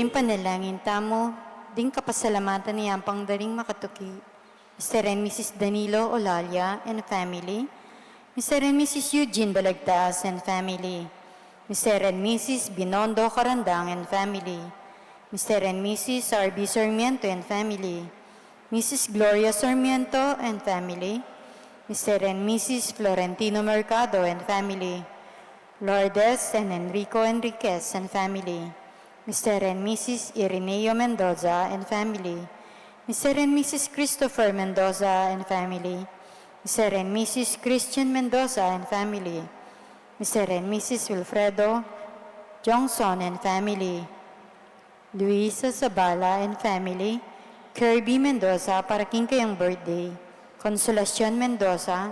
iti panalangin tamo, ding kapasalamatan niya ang pangdaring makatuki. Mr. and Mrs. Danilo Olalia and family. Mr. and Mrs. Eugene Balagtas and family. Mr. and Mrs. Binondo Carandang and family. Mr. and Mrs. R.B. Sarmiento and family. Mrs. Gloria Sarmiento and family. Mr. and Mrs. Florentino Mercado and family. Lourdes and Enrico Enriquez and family. Mr. and Mrs. Ireneo Mendoza and family. Mr. and Mrs. Christopher Mendoza and family. Mr. and Mrs. Christian Mendoza and family. Mr. and Mrs. Wilfredo Johnson and family. Luisa Zabala and family. Kirby Mendoza, para king kayang birthday. Consolacion Mendoza,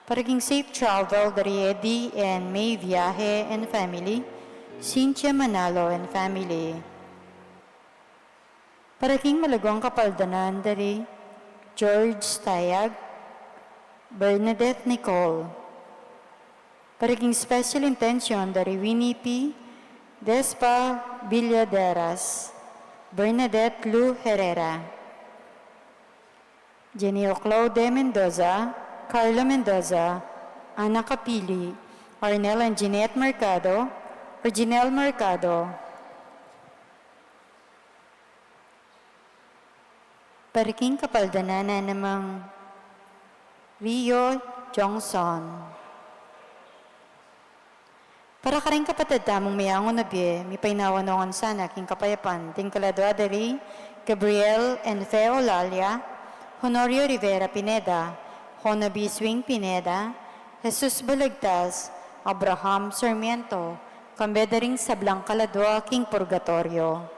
para king safe travel, dari Eddie and May Viaje and family. Cynthia Manalo and family. Para king malagwang kapaldanan, dari George Tayag, Bernadette Nicole. Para king special intention, dari Winnie P. Despa Villaderas, Bernadette Lu Herrera. Genio Claude Mendoza, Carlo Mendoza, Ana Capili, Arnel and Jeanette Mercado, Reginel Mercado. Pariking kapaldanana namang Rio Johnson. Para ka rin kapatid tamong mayangon na biye, may painawanongan sana king kapayapan, ting kaladwa dari Gabriel and Fe Olalia, Honorio Rivera Pineda, Honabi Swing Pineda, Jesus Balagtas, Abraham Sarmiento, kambedering sablang kaladwa king purgatorio.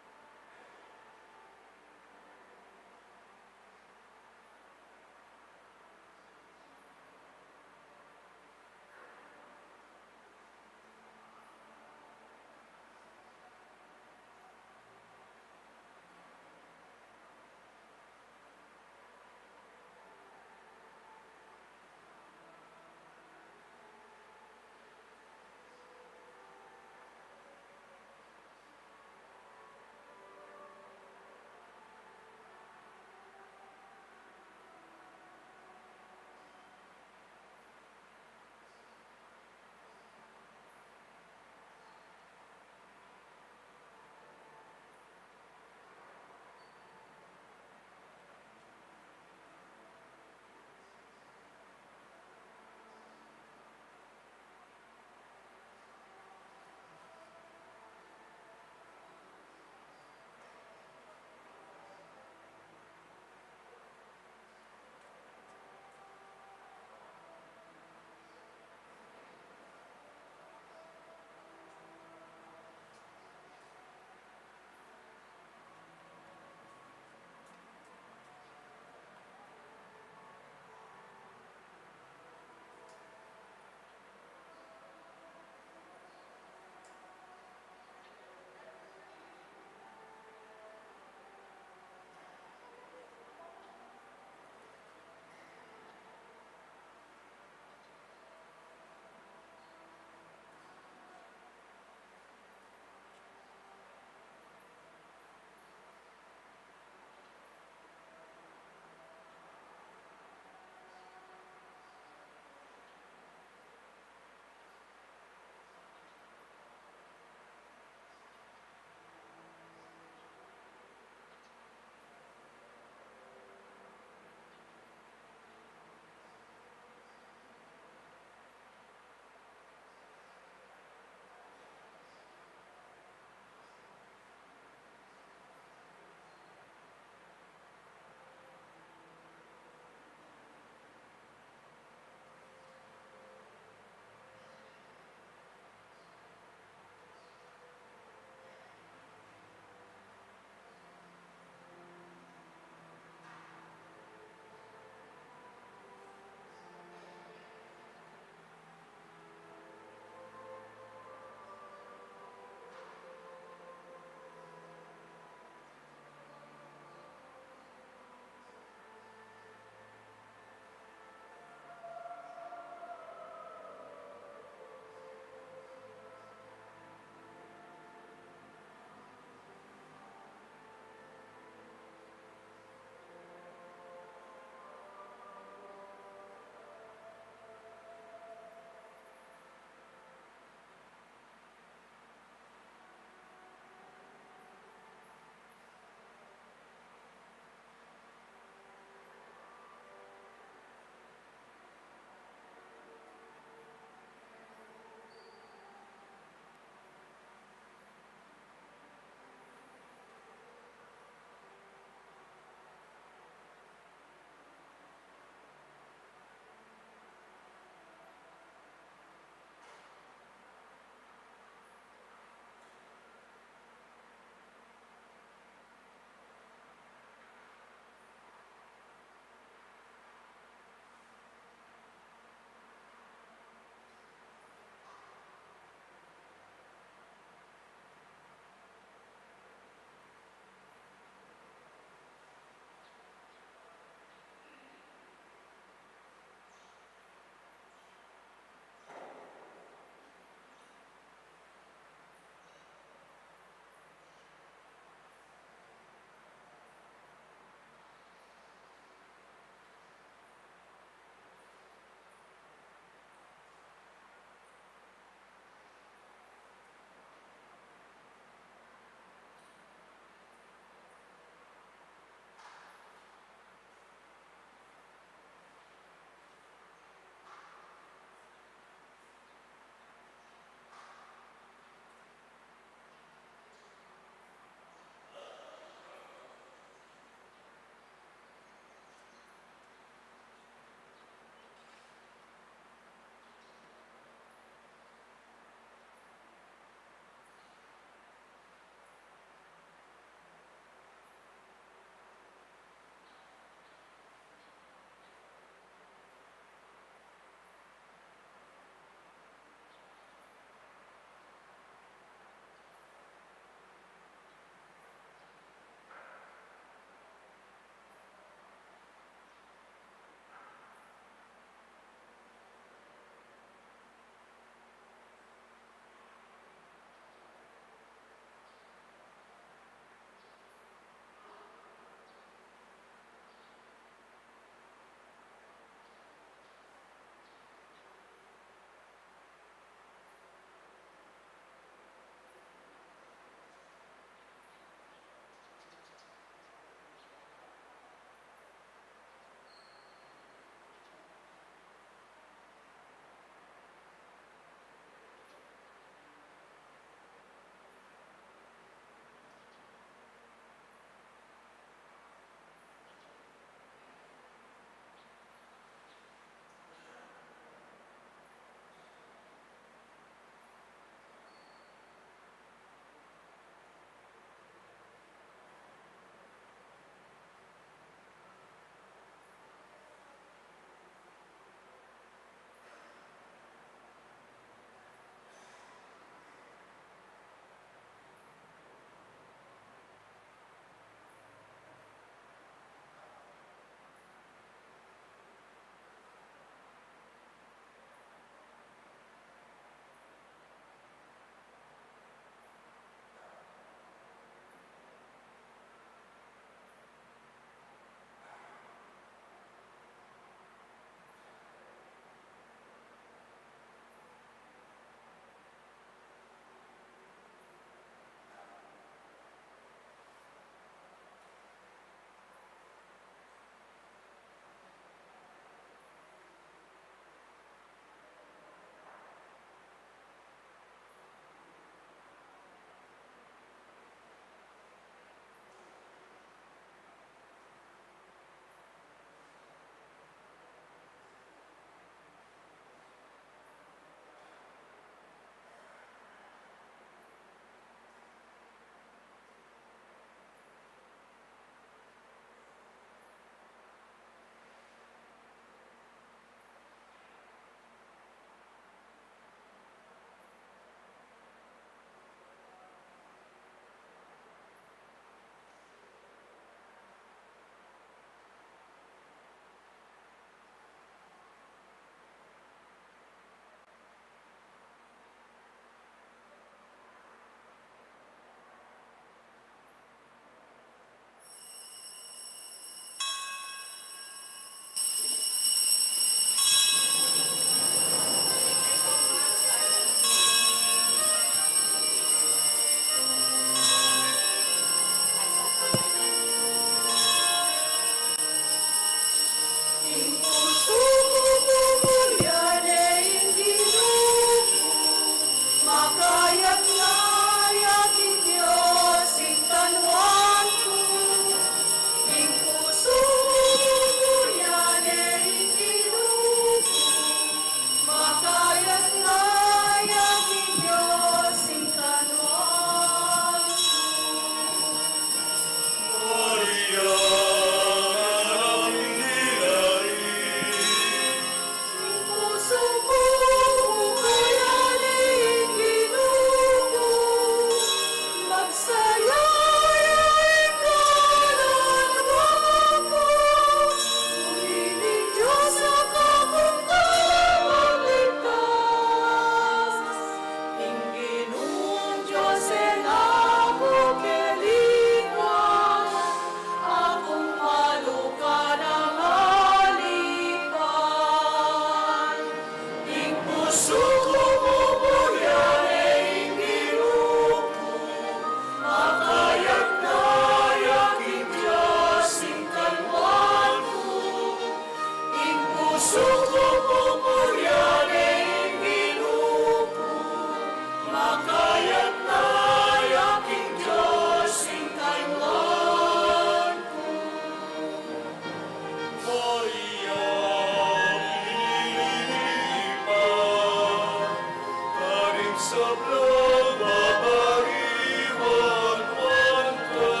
sablong mapaiwan-wan ka,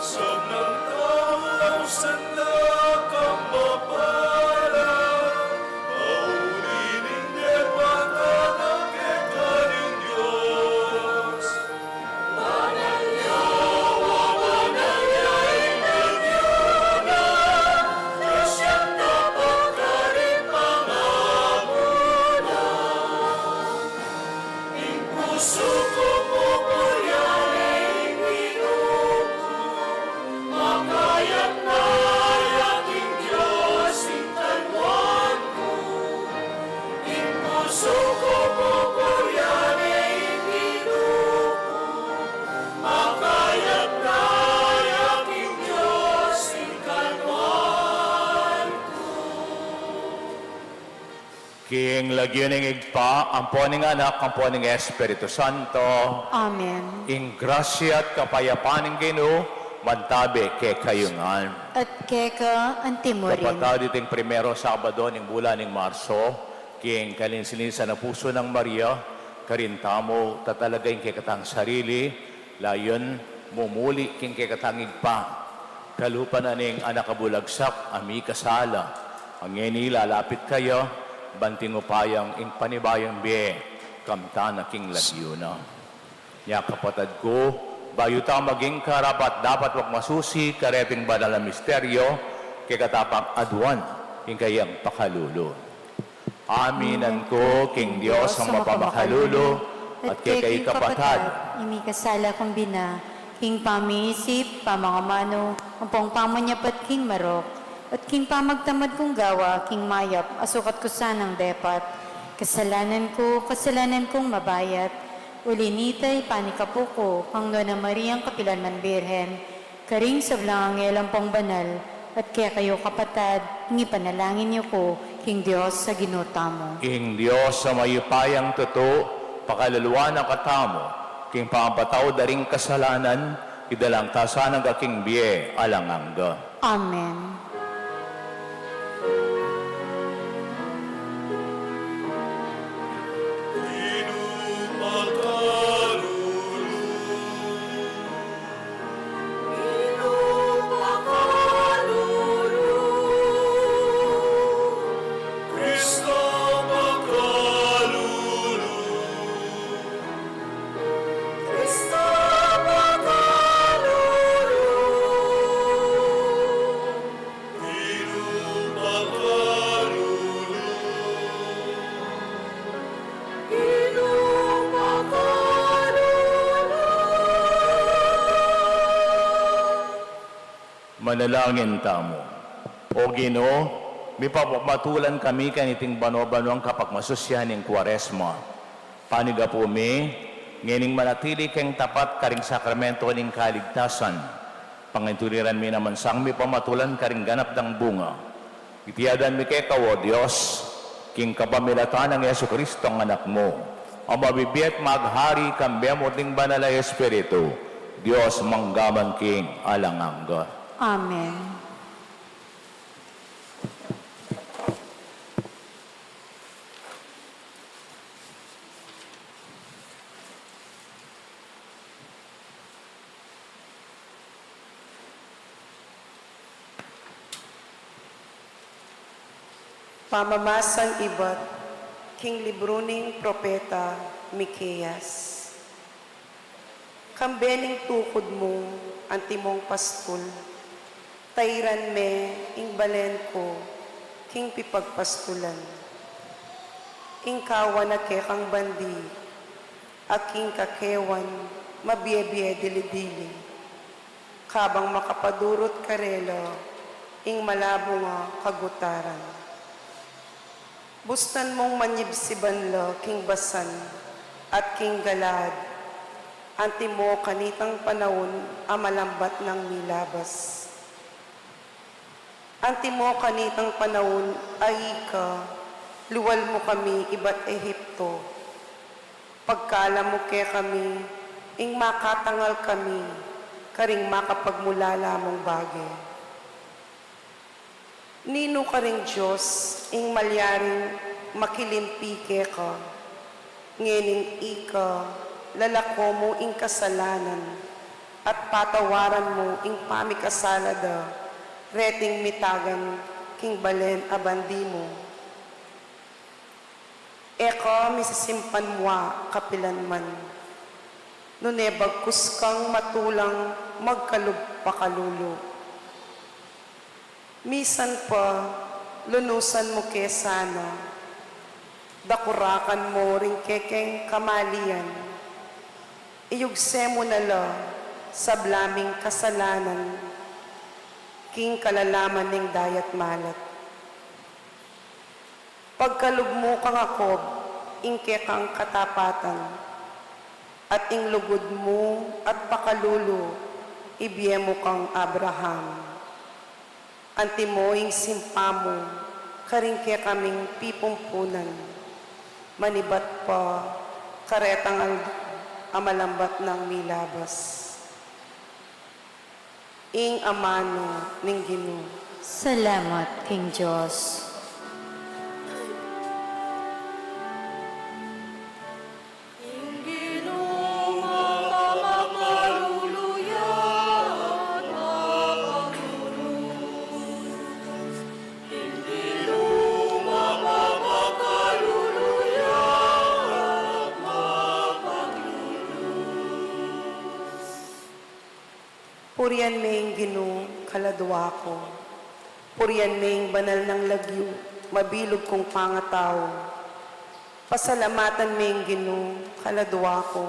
sabnang tao sanda kang mapala, maurining depatanang kekaning Diyos. King lagyan ng igpa, ang poning anak, ang poning Espiritu Santo, Amen. ing grasya at kapayapaan ng Ginoo, mantabi kay kayungan. At keka antimorin. Kapatid iting primero Sabado ng bulan ng Marso, king kalinsilin na puso ng Maria, karintamo tatalagay kay katang sarili, layon mumuli king kay katang igpa. Kalupan na ning anak kabulagsak, ami kasala. Ang ngeni lalapit kayo, banting upayang ing panibayang biye, kamta na king lagyuna. Nya kapatid ko, bayo ta maging karapat dapat wag masusi kareting banal na misteryo, kay katapang aduan, king kayang pakalulo. Aminan ko, king Diyos ang mapamakalulo, at kay kay kapatid, imi kasala kong bina, king pamiisip, pamangamano, ang pong pamanyapat king marok, at king pamagtamad kong gawa, king mayap, asukat ko sanang depat. Kasalanan kong mabayat, ulinitay panikapo ko, kang Nona Mariang Kapilanman Birhen, karing sablang angelang pong banal, at kaya kayo kapatad, ngi panalangin niyo ko, king Diyos sa ginutamo. ing Diyos sa mayupayang totoo, pakaluluwa ng katamo, king pangabataw daring kasalanan, idalang tasanang aking biye, alangangga. Amen. Manalangin tamo. O Ginoo, may papamatulan kami kaniting bano-bano ang kapagmasusyan ng Kwaresma. Paniga po mi, ngining manatili kang tapat karing sakramento ng kaligtasan. Pangituliran mi naman sang may pamatulan karing ganap ng bunga. Itiyadan mi kay kawo, Diyos, king kapamilatan ng Yesu Kristo ang anak mo. Ang mabibiyat maghari kambiyam uting banal na Espiritu. Diyos manggaman king alangangga. Amen. Pamamasang iba't king libro ning propeta Miqueas. Kambening tukod mo, antimong pastol, tayran me, ing balen ko, king pipagpastulan. King kawan na kekang bandi, aking kakewan, mabiye-biye dili-dili. Kabang makapadurot karelo, ing malabo nga kagutaran. Bustan mong manyibsiban lo, king basan, at king galad, anti mo kanitang panahon amalambat ng nilabas. Anti mo kanitang panahon ay ka, luwal mo kami iba't Ehipto. Pagkala mo ke kami, ing makatangal kami, karing makapagmulala mong bagay. Nino ka ring Diyos, ing malyaring makilimpi ke ka. ngening ika, lalako mo ing kasalanan, at patawaran mo ing pamikasalada, reting mitagan king balen abandi mo. Eka misisimpan moa kapilanman, nunebagkus kang matulang magkalugpakalulo. Misan pa, lunusan mo kesana, dakurakan mo ring kekeng kamalian, iyugse mo nala sa blaming kasalanan, king kalalaman ng dayat malat. Pagkalugmo kang akob, ingke kang katapatan, at ing lugod mo at pakalulo, ibiye mo kang Abraham. Anti mo ing simpa mo, karingke kaming pipumpunan, manibat pa, karetang amalambat ng milabas. Ing amano ning Ginoo. Salamat, King Diyos. Purian maying Ginoo, kaladwa ko. Purian maying banal ng lagyo, mabilog kong pangataw. Pasalamatan maying Ginoo, kaladwa ko.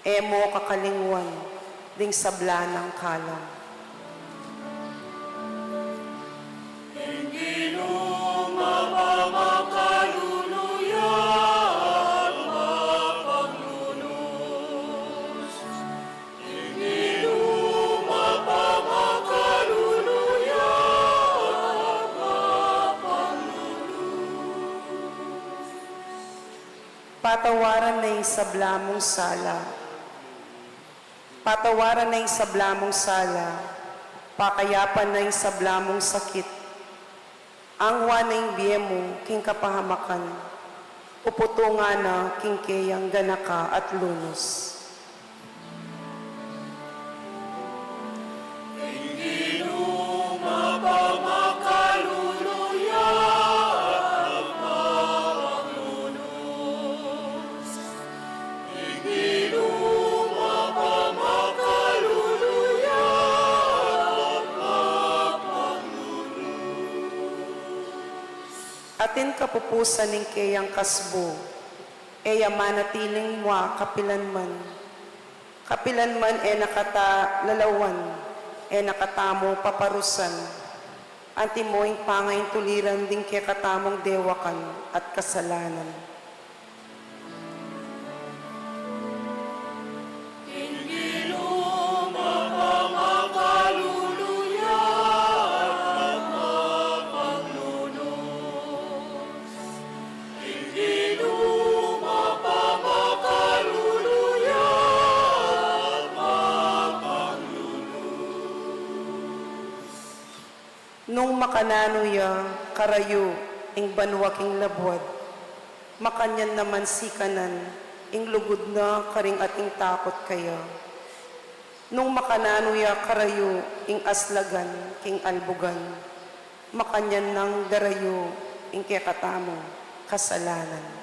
Emo kakalingwan, ding sabla ng kalam. Patawaran na yung sablamong sala. Patawaran na yung sablamong sala. Pakayapan na yung sablamong sakit. Ang wa na yung biyemo, king kapahamakan. Uputo nga na, king kayang ganaka at lunos. Atin kapupusan ng kayang kasbo, e manatiling mwa kapilanman. Kapilanman e nakata lalawan, e nakatamo paparusan. Anti moing pangayin tuliran ding kaya katamong dewakan at kasalanan. Nung makananuya, karayo, ing banwaking labwad, makanyan naman sikanan, ing lugod na karing ating takot kaya. Nung makananuya, karayo, ing aslagan, king albugan, makanyan ng darayo, ing kekatamo, kasalanan.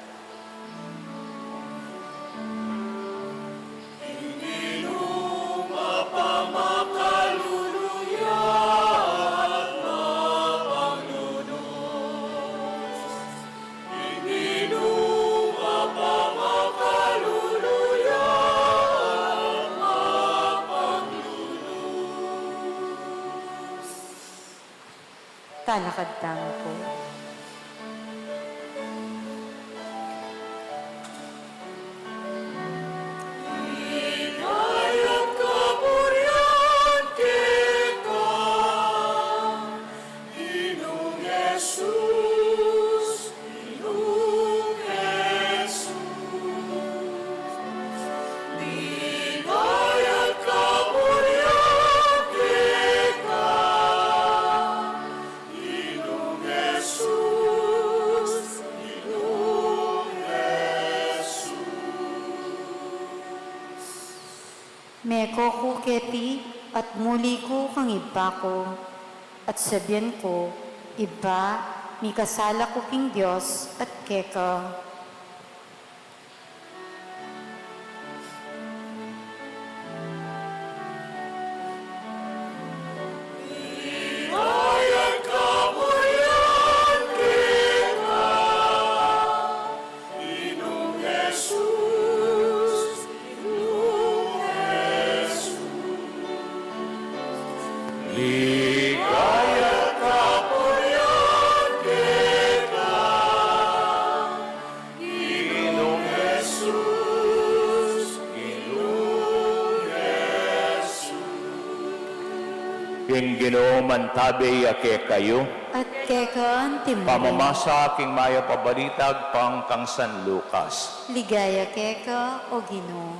Talakad tamo po. Jesus. Meko ku keti at muli ko kang iba ko. At sabihan ko, iba, mi kasala ko king Diyos at keka. Ayat kamulian kita, Inong Jesus, Inong Jesus. Ligaya kamulian kita, Inong Jesus, Inong Jesus. King Ginoo mantabi ake kayo, At keka ang timbre. pamamasa king maya pabalitag pang kang San Lucas. Ligaya keka o Ginoo.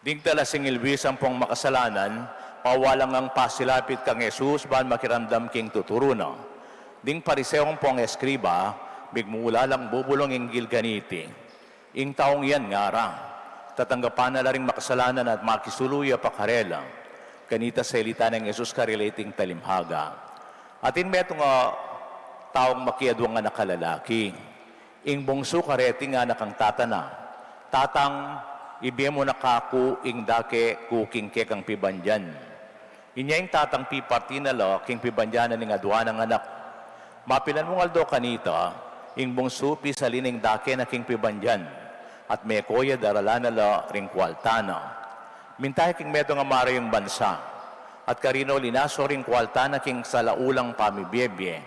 Ding talasing ilbisan pong makasalanan, pawalang ang pasilapit kang Jesus, ban makiramdam king tuturuna. Ding pariseong pong eskriba, bigmula lang bubulong inggil ganiti. Ing taong yan ngara, tatanggapan na rin makasalanan at makisuluya pakarela. Kanita sa ilita ng Jesus karelating talimhaga. Atin meto nga taong makiadwang nga nakalalaki. Ing bungso kareti nga nakang tatana. Tatang ibe mo nakaku ing dake kuking kekang pibandyan. Inya ing tatang piparti na lo king pibandyanan ning adwa ng anak. Mapilan mo ngaldo kanita, ing bungso pisalining dake na king pibandyan. At may koya darala na lo ring kwaltana. Mintay king meto nga mara yung bansa. At karino linaso ring kwaltana king salaulang pamibiyebye.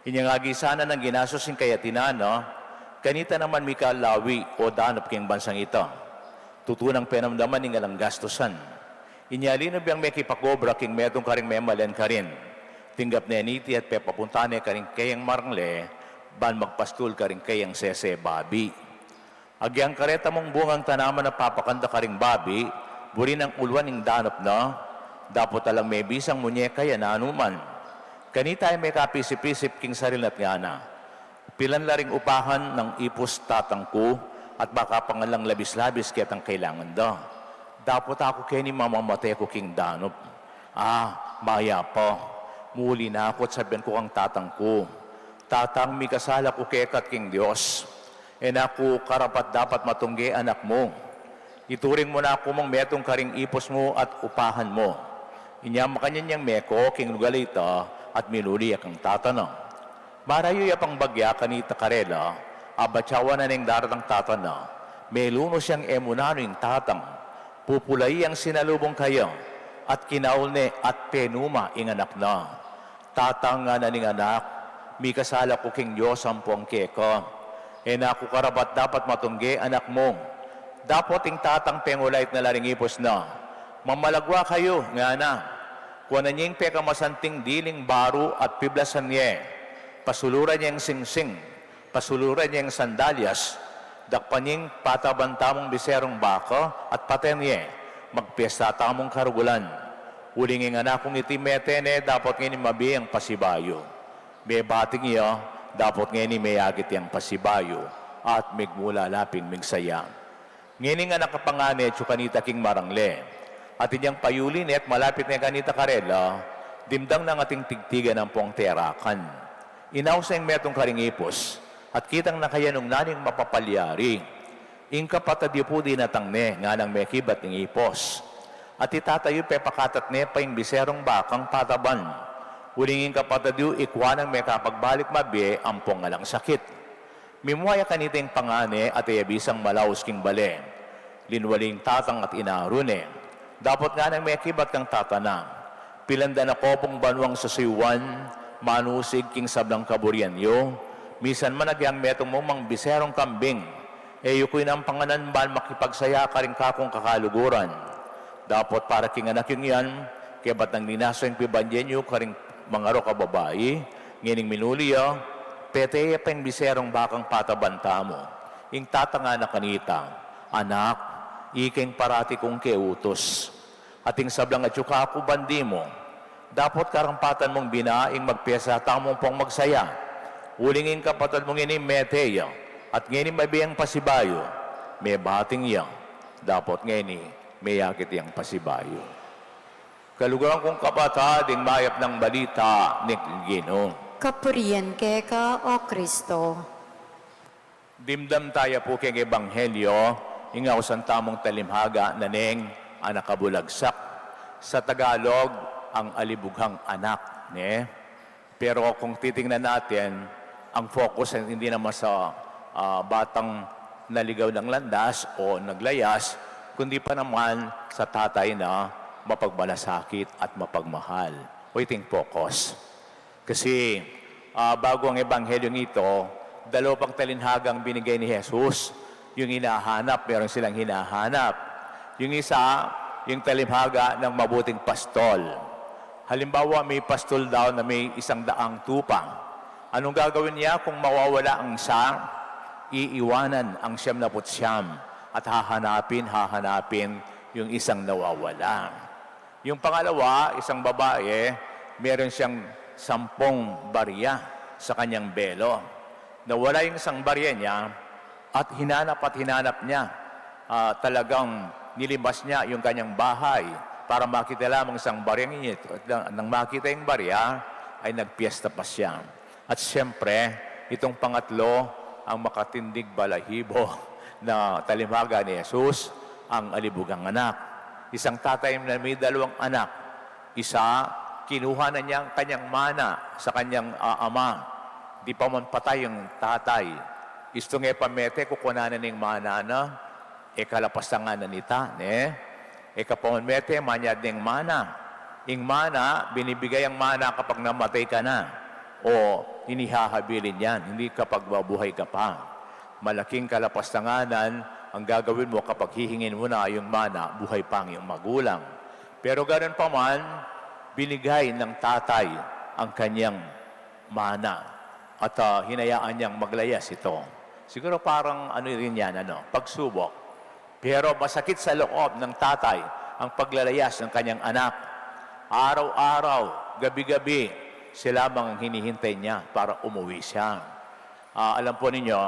Inya nga gisana ng ginasos ing kayatinano, kanita naman mikalawi o danop king bansang ito. Tutunang penamdaman ng alang gastusan. Inyali na biyang may kipakobra king metong karing memalen ka rin. Tinggap na yaniti at pepapuntane karing kayang marangle, ban magpastul karing kayang sese babi. Agyang kareta mong bungang tanaman na papakanda karing babi, buri ng ulwan ng danop na, dapat alang may bisang munyeka yan anuman. Kanita ay may kapisip-isip king saril at ngana. Pilan laring upahan ng ipos tatangko, at baka pangalang labis-labis kitang kailangan da. Dapat ako kini mamamatay ko king danop. Maya pa. Muli na ako at sabihan ko ang tatang ko. Tatang, mi kasala ko kekat king Diyos. Ako karapat dapat matungge anak mo. Ituring mo na ako mong metong karing ipos mo at upahan mo. Inyama kanyan niyang meko king lugalita at minuli akang tatana. Marayo yapang bagya kanita karela, abatsawa na ning daratang tatana, may luno siyang emunano yung tatang, pupulay ang sinalubong kayo, at kinaulne at penuma ing anak na. Tatang nga na ning anak, mi kasala ko king Diyos ang puang keko, ako karapat dapat matungge anak mo. Dapat ing tatang pengulait na laring ipos na, mamalagwa kayo nga na, kuwanan niyang pekamasanting diling baro at piblasan niya, pasuluran niyang singsing, pasuluran niyang sandalyas, dakpan niyang patabantamong biserong baka at patenye, magpiyesta tamong karugulan. Uling nga na kung itimetene, dapat ngayon mabiyang pasibayo. May bating iya, dapat ngayon mayagit yang pasibayo at migmula laping migsaya. Ngayon nga nakapangane, tsukanita king marangle. At inyang payulin at malapit na kanita karela, dimdang ng ating tigtigan ng pong terakan. Inawsa yung metong karingipos, at kitang nakayanong naning mapapalyari. Ingka patadyo po din natangne, nga nang may kibat ng ipos. At itatayo pepakatat ne pa yung biserong bakang pataban. Ulingin ka patadyo, ikwanang may kapagbalik mabi, ampong alang sakit. Mimuaya kanita yung pangane at iyabisang malaos king bale. Linwaling tatang at inarune. Dapat nga nang may kibat kang tatana. Pilanda na kopong banwang sa siwan, manusig king sablang kaburyanyo, misan managyang metong mo mang biserong kambing, yukoy ng panganan ban makipagsaya ka rin kakong kakaluguran. Dapat para king anak yung yan, kaya ba't nang ninaso yung pibanyenyo ka rin mga ro kababayi, ngining minuliya, peteya pa yung biserong bakang patabanta mo. Ing tatanga na kanita, anak, iking parati kong keutos. Ating sablang at yuka ako bandi mo, Dapat karampatan mong binaing magpiyesa, tamong pong magsaya. Ulingin kapatid mong ini meteya, at ngini mabiyang pasibayo, may bating yang, dapat ngini may yakit yang pasibayo. Kaluguran kong kapatid, ang mayap ng balita ni Ginoo. Kapurian keka, O Kristo. Dimdam tayo po kay Ebanghelyo, ingaw sa tamong talimhaga na neng anakabulagsak. Sa Tagalog, ang alibughang anak. Pero kung titingnan natin, ang focus ay hindi naman sa batang naligaw ng landas o naglayas, kundi pa naman sa tatay na mapagmalasakit at mapagmahal. Waiting focus. Kasi bago ang Ebanghelyong ito, dalawang talinhagang binigay ni Jesus. Yung hinahanap, meron silang hinahanap. Yung isa, yung talimhaga ng mabuting pastol. Halimbawa, may pastol daw na may 100 tupang. Anong gagawin niya kung mawawala ang isa? Iiwanan ang 99 at hahanapin yung isang nawawala. Yung pangalawa, isang babae, meron siyang 10 barya sa kanyang belo. Nawala yung isang barya niya at hinanap niya. Talagang nilibas niya yung kanyang bahay para makita lamang isang barya niya. At nang makita yung barya, ay nagpiesta pa siya. At siyempre, itong pangatlo, ang makatindig balahibo na talimhaga ni Jesus, ang alibugang anak. Isang tatay na may 2 anak. Isa, kinuha na niya ang kanyang mana sa kanyang ama. Di pa man patay yung tatay. Isto nga pamete, kukunanan ng mana na, kalapasangan na nita, kapamanmete, manyad ng mana. Ing mana, binibigay ang mana kapag namatay ka na. O inihahabilin yan, hindi kapag mabuhay ka pa. Malaking kalapastanganan ang gagawin mo kapag hihingin mo na yung mana, buhay pa ang iyong magulang. Pero ganoon pa man, binigay ng tatay ang kanyang mana at hinayaan niyang maglayas ito. Siguro parang ano rin yan, pagsubok. Pero masakit sa loob ng tatay ang paglalayas ng kanyang anak. Araw-araw, gabi-gabi, sila lamang ang hinihintay niya para umuwi siya. Alam po ninyo,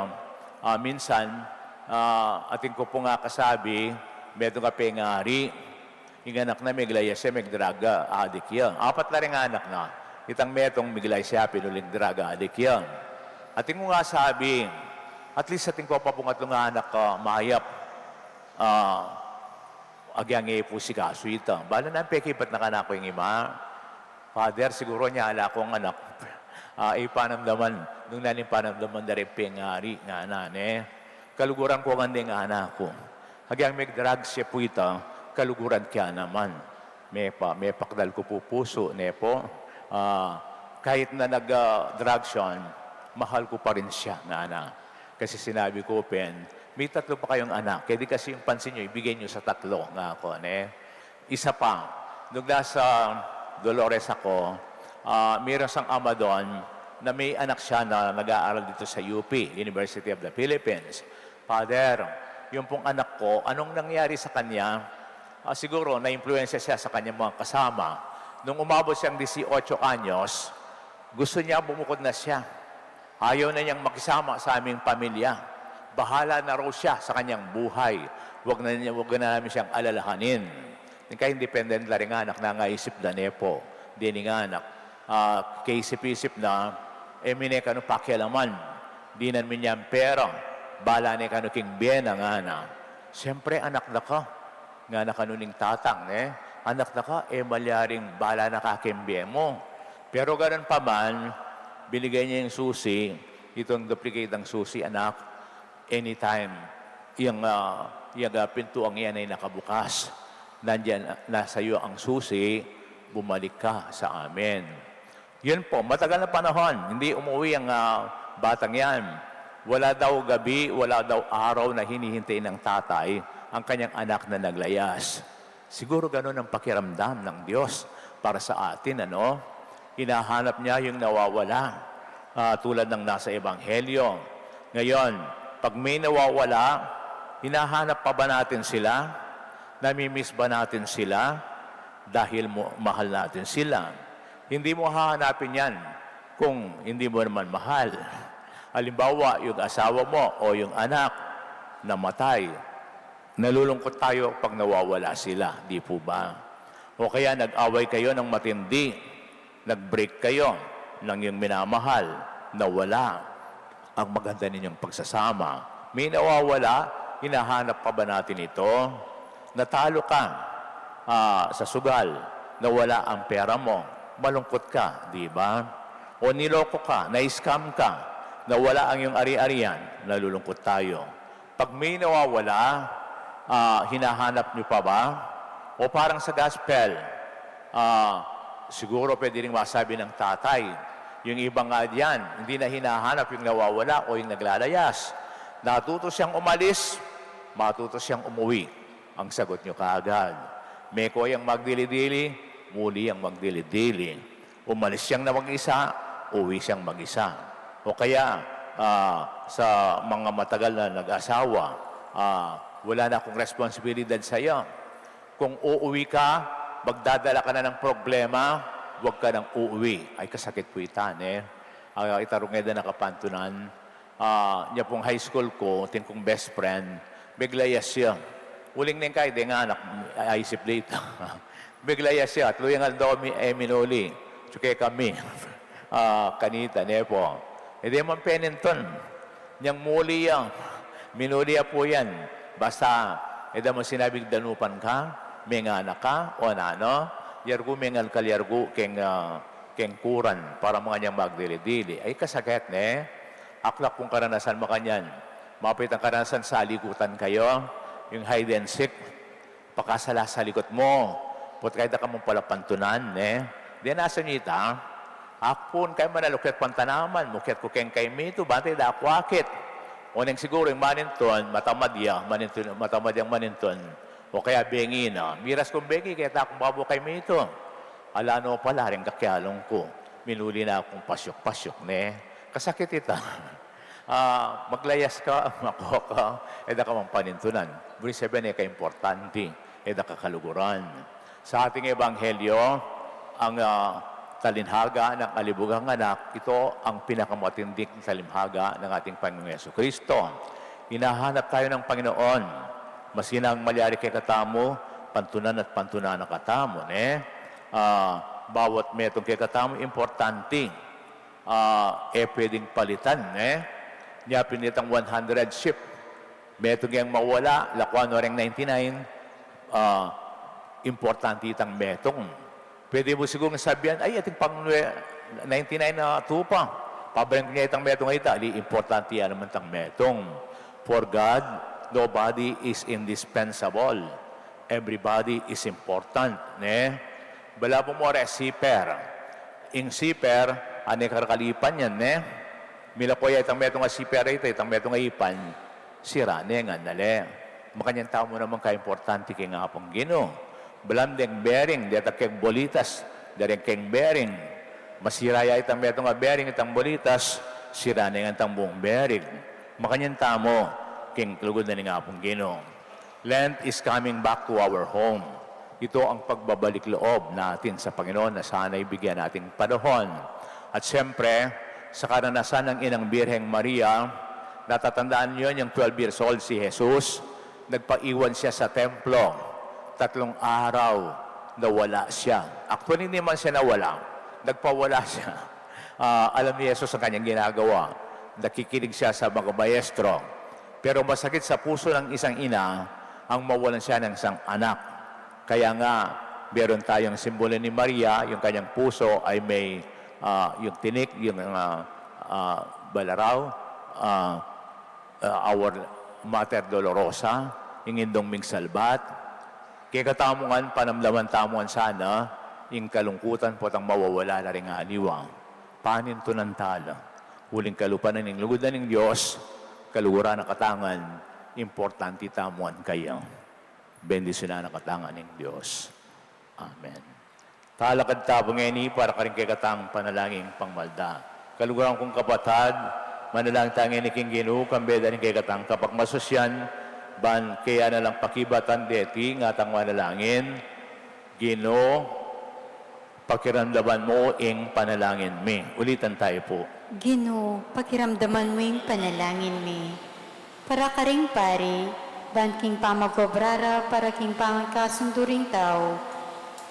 minsan, ating ko po nga kasabi, meron ka pengari, yung anak na miglayas siya, drug addict yan. 4 na rin anak na. Itang metong miglay siya, pinuling drug addict yan. Ating ko nga sabi, at least ating ko pa po nga itong anak mayap, agyang po si kaso ito. Bala na ang pekipat na kanak ko yung ima. Father, siguro niya ala ko ang anak. Ipanamdaman, nung nanin panamdaman na rin pengari nga nane. Kaluguran ko ang nga anak ko. Agyang mag-drug siya po ito, kaluguran kaya naman. May pakdal ko po puso, nepo. Kahit na nag-drug siya, mahal ko pa rin siya, nana. Kasi sinabi ko, may 3 pa kayong anak. Kaya di kasi yung pansin nyo, ibigay nyo sa 3 nga ako. Isa pa, nung nasa Dolores ako, mayroon siyang ama doon na may anak siya na nag-aaral dito sa UP, University of the Philippines. Father, yung pong anak ko, anong nangyari sa kanya? Siguro, na-influensya siya sa kanyang mga kasama. Nung umabot siyang 18 anyos, gusto niya bumukod na siya. Ayaw na niyang makisama sa aming pamilya. Bahala na raw siya sa kanyang buhay. Huwag na namin siyang alalahanin. Kaya independent na rin anak na ngaisip na nepo. Di nga anak. Kaisip-isip na, mine kano pakialaman. Di namin niyang pera. Bala ni kano king biyena nga na. Siyempre, anak na ka. Nga na kanuning tatang, anak na ka, malyaring bala na kakimbiye mo. Pero ganun pa man, binigay niya yung susi, itong duplicate ng susi, anak, anytime, yung pintuang yan ay nakabukas. Nandyan, nasa iyo ang susi, bumalik ka sa amin. Yun po, matagal na panahon, hindi umuwi ang batang yan. Wala daw gabi, wala daw araw na hinihintay ng tatay ang kanyang anak na naglayas. Siguro ganun ang pakiramdam ng Diyos para sa atin, Hinahanap niya yung nawawala, tulad ng nasa Ebanghelyo. Ngayon, pag may nawawala, hinahanap pa ba natin sila? Namimiss ba natin sila? Dahil mahal natin sila. Hindi mo hahanapin yan kung hindi mo naman mahal. Halimbawa, yung asawa mo o yung anak namatay. Nalulungkot tayo pag nawawala sila, di po ba? O kaya nag-away kayo ng matindi, nag-break kayo ng yung minamahal, nawala ang maganda ninyong pagsasama. May nawawala, hinahanap pa ba natin ito? Natalo ka sa sugal, nawala ang pera mo, malungkot ka, di ba? O niloko ka, na-scam ka, nawala ang iyong ari-arian, nalulungkot tayo. Pag may nawawala, hinahanap nyo pa ba? O parang sa gospel, siguro pwede rin masabi ng tatay, yung ibang nga diyan, hindi na hinahanap yung nawawala o yung naglalayas. Natuto siyang umalis, matuto siyang umuwi. Ang sagot nyo kaagad. Meko yung magdili-dili, muli ang magdili-dili. Umalis siyang na mag-isa, uwi siyang mag-isa. O kaya, sa mga matagal na nag-asawa, wala na akong responsibilidad sa iyo. Kung uuwi ka, magdadala ka na ng problema, huwag ka nang uuwi. Ay, kasakit po itan, eh. Itarungeda na kapantunan. Niya pong high school ko, ting kong best friend, biglayas siya. Uling neng kay, di nga anak, aisip dito. Biglayas siya, at luyang aldomi, minuli. Tsuke kami, kanita, nepo. E di man peninton, niyang muli yan. Minuli po yan. Basta, mo sinabing danupan ka, may anak ka, o ano, yargu mengal kalyargu, keng kuran, para mga niyang magdili-dili. Ay, kasakit, ne? Aklak kung karanasan mo kanyan. Mapit ang karanasan sa likutan kayo, yung hide and seek, pakasala sa likot mo, put kahit ka mong pala pantunan, ne? Di nasa nita, akpon kayo manalukit pantanaman, mukit ko keng kay mito, bante da akwakit. O nang siguro yung maninton, matamad yung maninton, o kaya bengi na, miras kong bengi, kaya takong babo kay mito. Alano pala rin kakyalong ko, minuli na akong pasyok-pasyok, ne? Kasakit ita. Maglayas ka, makuha ka, eda ka mang panintunan. Buri sabihin, ka-importante, eda kakaluguran. Sa ating ebanghelyo, ang talinhaga ng alibugang anak, ito ang pinakamatinding talimhaga ng ating Panginoong Jesucristo. Hinahanap tayo ng Panginoon. Masinang malyari kay katamo, pantunan at pantunan ng katamo. Bawat metong kay katamo, importante. Pwedeng palitan. Niya pinitang 100 ship. Metong yung mawala, lakwan o ring 99, importante itang metong. Pwede mo siguro sabihan, ay, ating pang 99 na tupa. Pabayang niya itang metong ita, di importante yan naman itang metong. For God, nobody is indispensable. Everybody is important. Bala po mo rin, siper. Ing siper, ane karakalipan yan, Mila ko itang metong siper ito, itang metong ipan, sira, nga, nale. Makanyang tao mo naman ka-importante kay nga pong Ginoo. Belandeng bearing, diyatak keng bolitas, dari keng bearing. Masiraya itang betong bearing, itang bolitas, sira na yung itang buong bearing. Makanyang tamo, keng klugod na nga pong Ginoo. Lent is coming back to our home. Ito ang pagbabalik loob natin sa Panginoon na sana'y bigyan nating panahon. At siyempre, sa karanasan ng Inang Birheng Maria, natatandaan niyo yung 12 years old si Jesus, nagpaiwan siya sa templo. 3 araw, nawala siya. Actually, hindi man siya nawala. Nagpawala siya. Alam ni Jesus ang kanyang ginagawa. Nakikinig siya sa mga maestro. Pero masakit sa puso ng isang ina ang mawalan siya ng isang anak. Kaya nga, meron tayong simbolo ni Maria, yung kanyang puso ay may yung tinik, yung balaraw, our Mater Dolorosa, yung indong mingsalbat. Kaya katamungan, panamlaman tamungan sana, yung kalungkutan po ang mawawala na rin aliwang. Panin to ng tala. Huling kalupanan ng lugudan ng Diyos, kaluguran na katangan, importante tamungan kayo. Bendisyon na katangan ng Diyos. Amen. Talakad tabong ngayni para ka rin kay katang panalangin pangmalda. Kaluguran kong kapatad, manalang tangin ni King Ginoo, kambeda rin kay katang kapag masusyan, ban kaya na lang pakibatan deti nga tang manalangin, Ginoo, pakiramdaman mo ing panalangin mi. Ulitan tayo po. Ginoo, pakiramdaman mo yung panalangin mi. Para ka ring pari, dan king pamagobrara para king pamagkasunduring tao,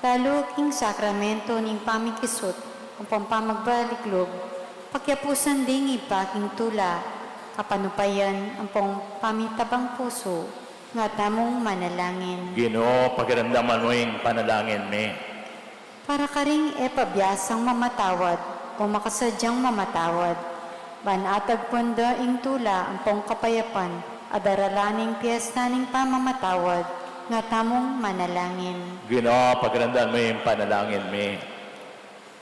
lalo king sakramento ning pamikisot, ang pampamagbaliklog, pagyapusan ding ipaking tula, kapanupayan ang pong pamitabang puso, nga tamong manalangin. Ginoo, pakiramdaman mo ing panalangin mi. Para ka ring pabiyasang mamatawad o makasadyang mamatawad. Banatag punda ing tula ang pong kapayapan, adaralaning piyesta ning pamamatawad, nga tamong manalangin. Ginoo, pakiramdaman mo ing panalangin mi.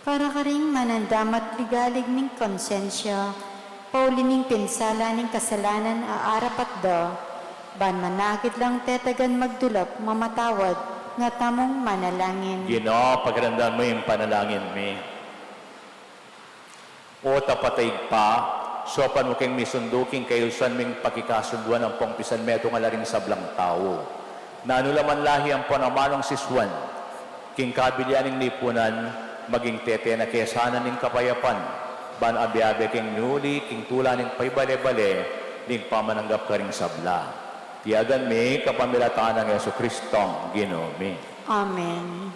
Para ka ring manandamat ligalig ning konsensya, paulining pinsala ning kasalanan aarapat da, ban manakit lang tetagan magdulap mamatawad, nga tamong manalangin. Ginoo, pakiramdaman mo ing panalangin mi. O tapatay pa, sopan mo keng misunduking kayusan ming pakikasunduan ang pong pisan meto nga laring sablang tao. Nanulaman lahi ang panamanong siswan, king kabilyaning lipunan, maging tete na kesanan ning kapayapan, ban abiabe king nuli, king tula ning paybale-bale, ning pamananggap ka ring sabla. Tiyagan mi, kapamilataan ng Yesu Kristong, Ginoo mi. Amen.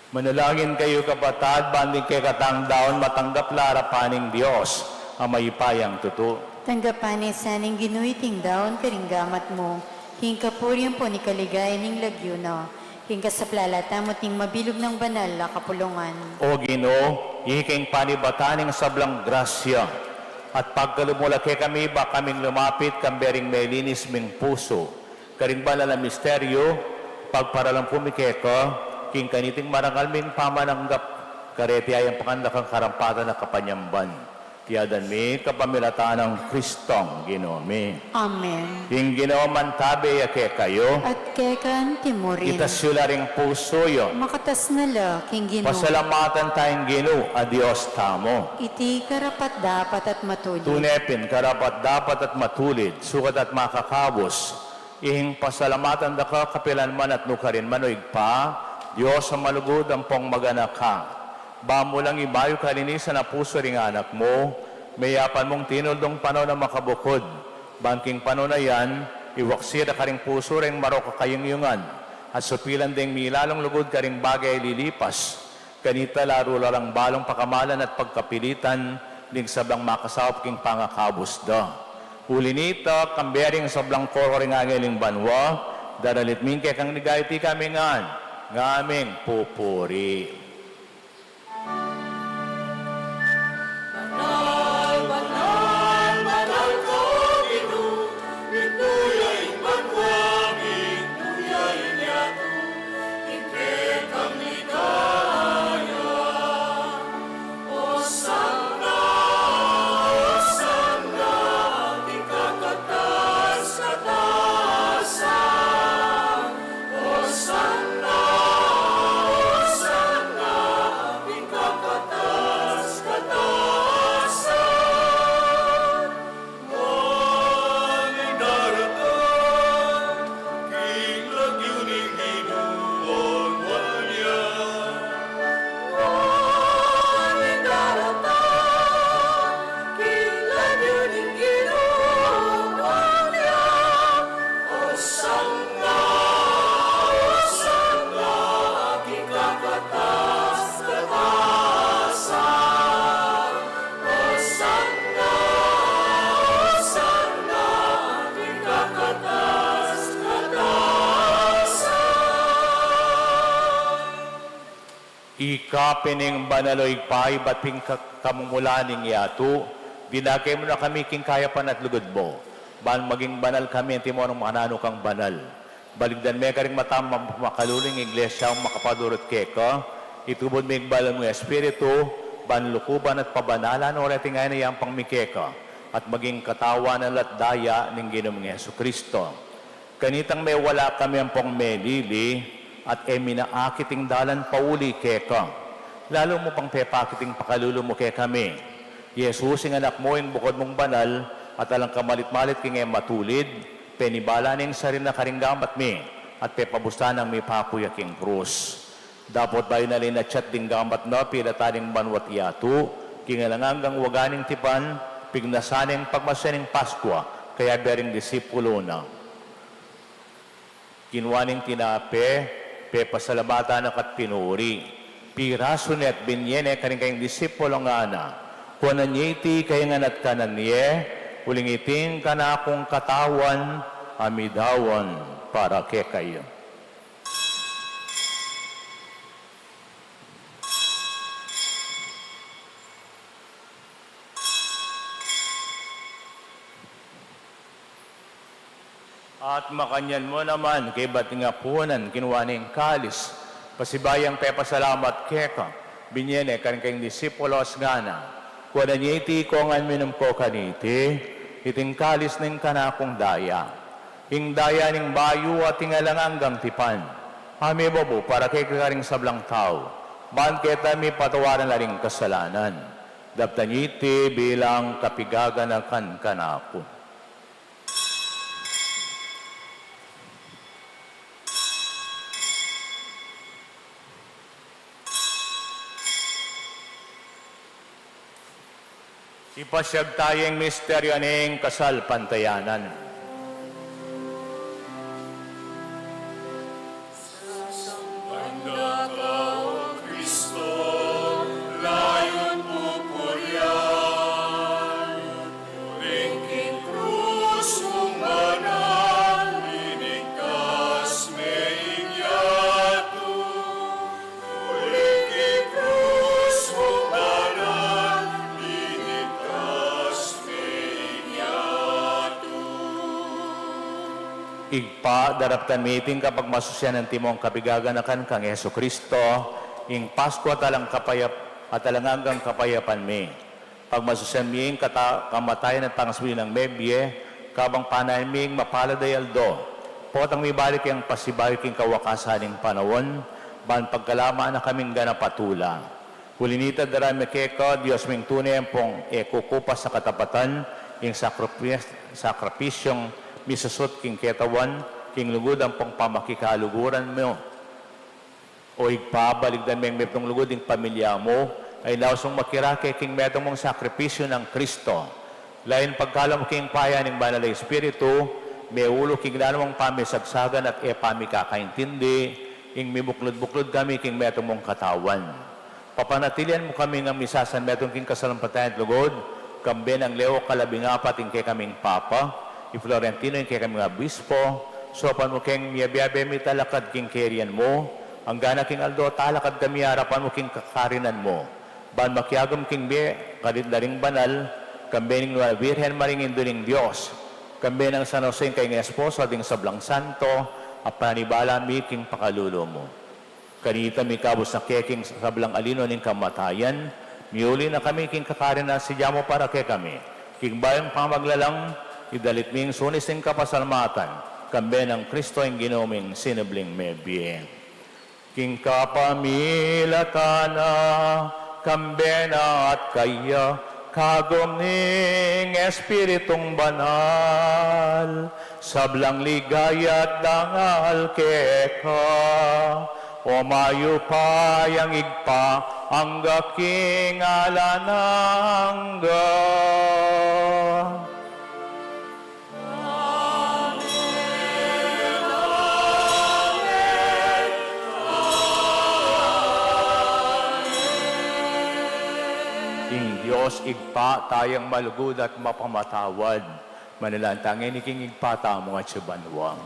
Manalangin kayo kapatad, banding kay katang daon, matanggap larapaning Diyos, ang mayipayang tuto. Tanggapan ni saning ginuiting daon karinggamat mo, hingkapuriyan po ni kaligay ning lagyuno, hingka sa plalata mo ting mabilog ng banal na kapulungan. O Ginoo, iking panibataning sablang grasya, At pagkalumula kay kami, ba kaming lumapit, kambering may linis ming puso. Karinbala na misteryo, pagparalang pumikeko, king kaniting marangal ming pamananggap, kareti ay ang pakandakang karampatan na kapanyamban. Tiyadan mi, kapamilataan ng Kristong ginome. Amen. King ginoman tabi ake kayo, At kekan timurin. itasula ring puso yo. Makatas na la, king Ginoo. Pasalamatan tayong Ginoo, adios tamo. Iti karapat dapat at matulid. Tunepin, karapat dapat at matulid, sukat at makakabos. Ihing pasalamatan da ka, kapilan man at nukarin manoig pa, Diyos sa malugod ang pong maganak ka. Ba mo lang ibayo kalinisan na puso ring anak mo, mayapan mong tinuldong panaw na makabukod. Bangking panaw na yan, iwaksira ka ring puso ring marok kayungyungan. At supilan ding milalong lugod ka ring bagay lilipas. Kanita laro lang balong pakamalan at pagkapilitan, ning sablang makasawap king pangakabos da. Huli nito, kambering sablang koro ring angeling banwa, daralit mingke kang nigayti kami ngaming pupuri. Ikapining banaloy pay, bating kamumulaning yato, dinagay mo na kami king kayapan at lugod mo. Ban maging banal kami, timo ng manano kang banal. Baligdan me ka rin matamang makaluling iglesia ang makapadurot keka, itubod may balang mo espiritu, banlukuban at pabanalan o rating ay na yung pangmikeka, at maging katawanan at daya ng Ginoong Yesu Kristo. Kanitang may wala kami ang pong melili, at eminaakiting dalan pauli keka. Lalo mo pang pepakiting pakalulo mo kaya kami. Jesus, ang anak mo, yung bukod mong banal, at alang kamalit-malit king matulid, penibala ning sarin na karinggamat mi, at pepabusta ng mi papuya king krus. Dapat tayo nalin na chat ding gamat na pilataning banwat yato, kingalangang waganing tipan, pignasaning pagmasaning Paskwa, kaya bering disipulo na. Kinwaning tinape, pepasalamatan at pinuri. Piraso net binyene kaning kayong disipulo nga na. Kunan niya iti kayang anat kanan niye, uling iting kanakong katawan, amidawan para ke kayo. At makanyan mo naman, kay batingapunan, kinuwaning kalis, pasibayang pepasalamat keka, binyene kan kayong disipulos nga na, kuwanan niya iti kongan minum ko kaniti, iting kalis ning kanakong daya, ing daya ning bayu at tingalangang tipan, hami bobo para kay kakaring sablang tao, ban kita mi patawaran na ring kasalanan, daptan iti bilang kapigaganakan kanako. Ipasyag tayong misteryo ng kasal pantayanan. Igpa, daraptan meeting kapag masusyan ng timong kabigaganakan kang Yeso Kristo, ing Pasko at alangagang kapayapan mi. Pag masusyan mi, kamatayan at tangaswi ng mebye, kabang panayaming mapaladay aldo, potang mi balik ang pasibalik ing kawakasaning panawon, ban pagkalama na kaming ganapatula. Hulinita darami keko, Diyos ming tunay pong kukupas sa katapatan, ing sakripisyong misusot king ketawan, king lugod ang pong pamakikaluguran mo. O igpabaligdan meng metong lugod ing pamilya mo, ay lausong makirake king metong mong sakripisyo ng Kristo. Lain pagkalam king paya ng banal na Espiritu, may ulo king lanamang pamisagsagan at pamikakaintindi, ing mibuklod-buklod kami king metong mong katawan. Papanatilian mo kami ng misasan metong king kasalampatayan at lugod, kamben ang Leo kalabingapat ing kay kaming Papa, Florentino yung kay kaming Obispo, sopan mo keng miyabiyabe mi talakad king kerian mo, ang gana king Aldo talakad kami harapan mo king kakarinan mo, ban makiagam king be, kaditlaring banal, kambening nwa Virgen Maringin duning Diyos, kambenang San Jose kay ng Esposo, ading sablang santo, at panibala mi king pakalulo mo. Kanita mi kabos na keking sablang alino ning kamatayan, miuli na kami king kakarinan si Jamo para kay kami, king bayang pamaglalang, idalit ming sunis ng kapasalmatan, kambe ng Kristo ang ginoming sinabling mebye. King kapamilatana, kambe na at kaya, kagom ning Espiritong banal, sablang ligaya at dangal keka, o mayo pa yang igpa, ang gaking alanangga. Diyos, igpa tayang malugod at mapamatawad. Manalantangin iking igpa tamo at subanwang.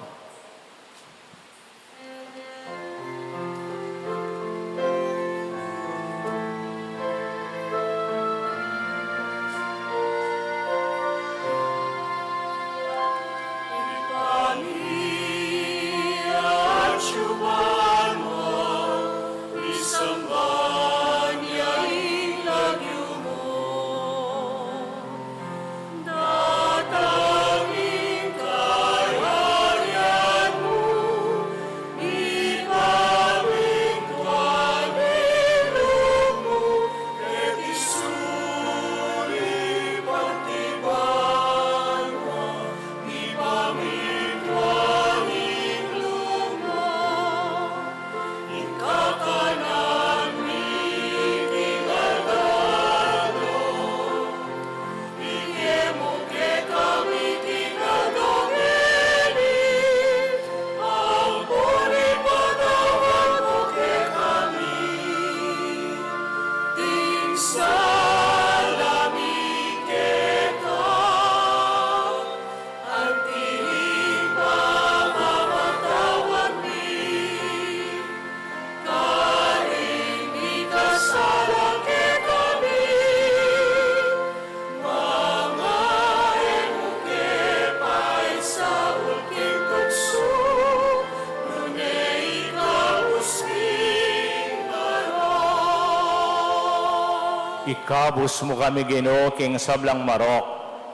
Ikabus mo kami, Ginoo, king sablang marok,